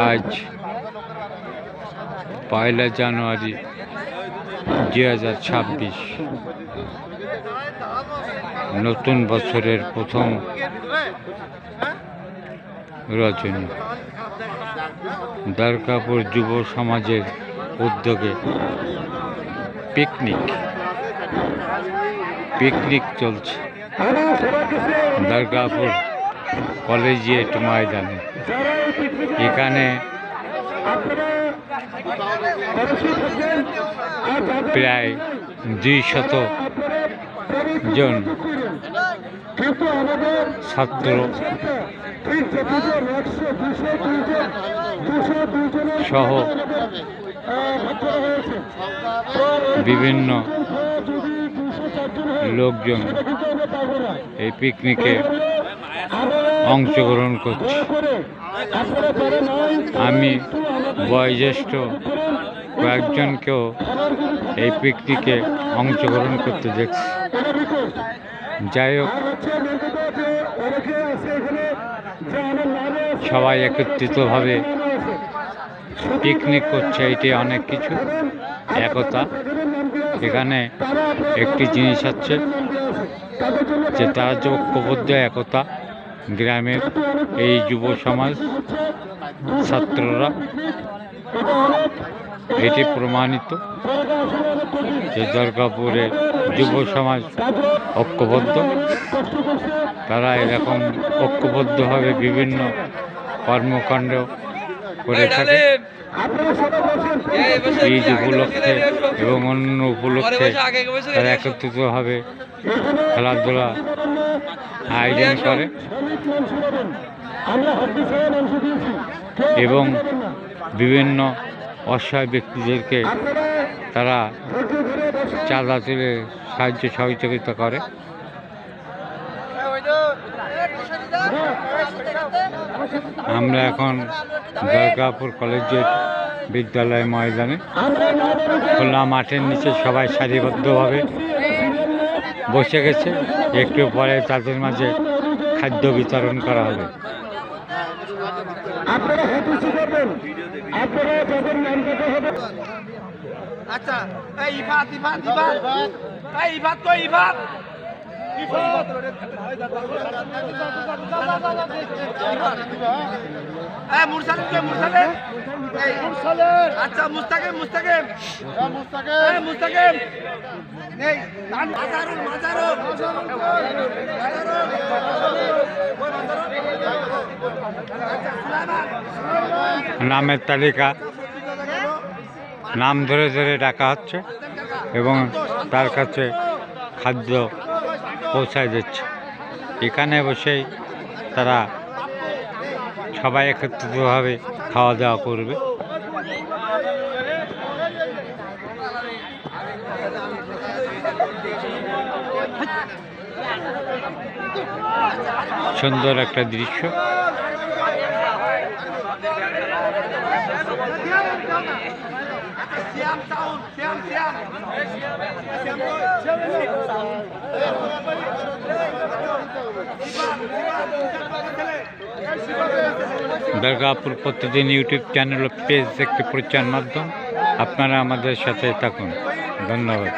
আজ 1 জানুয়ারি 2026, নতুন বছরের প্রথম রজনী। দরগাপুর যুব সমাজের উদ্যোগে পিকনিক চলছে দরগাপুর কলেজিয়েট ময়দানে। এখানে প্রায় 200 জন ছাত্র সহ বিভিন্ন লোকজন এই পিকনিকে অংশগ্রহণ করছে। আমি বয়োজ্যেষ্ঠ কয়েকজনকেও এই পিকনিকে অংশগ্রহণ করতে দেখছি। যাই হোক, সবাই একত্রিতভাবে পিকনিক করছে, এটি অনেক কিছু একতা। এখানে একটি জিনিস আছে যে তারা যে ঐক্যবদ্ধ একতা, গ্রামের এই যুব সমাজ ছাত্ররা, এটি প্রমাণিত যে দরগাপুরের যুব সমাজ ঐক্যবদ্ধ। তারা এরকম ঐক্যবদ্ধভাবে বিভিন্ন কর্মকাণ্ড করে থাকে। ঈদ উপলক্ষে এবং অন্য উপলক্ষে তারা একত্রিতভাবে খেলাধুলা আয়োজন করে এবং বিভিন্ন অসহায় ব্যক্তিদেরকে তারা চাঁদা তুলে সাহায্য সহযোগিতা করে। আমরা এখন দরগাপুর কলেজিয়েট বিদ্যালয় ময়দানে, খোলা মাঠের নিচে সবাই সারিবদ্ধভাবে বসে গেছে। একটু পরে তাদের মাঝে খাদ্য বিতরণ করা হবে। আচ্ছা, এই ইফাত ইফাত ইফাত এই ইফাত কই ইফাত মুরসালিম কে মুরসালিম এই মুরসালিম। আচ্ছা, মুস্তাকিম মুস্তাকিম মুস্তাকিম মুস্তাকিম এই মাজারুল মাজারুল নামের তালিকা, নাম ধরে ধরে ডাকা হচ্ছে এবং তার কাছে খাদ্য পৌঁছায় দিচ্ছে। এখানে বসেই তারা সবাই একত্রিতভাবে খাওয়া দাওয়া করবে। সুন্দর একটা দৃশ্য। দরগাপুর প্রতিদিন ইউটিউব চ্যানেল ও পেজ একটি প্রচার মাধ্যম। আপনারা আমাদের সাথে থাকুন। ধন্যবাদ।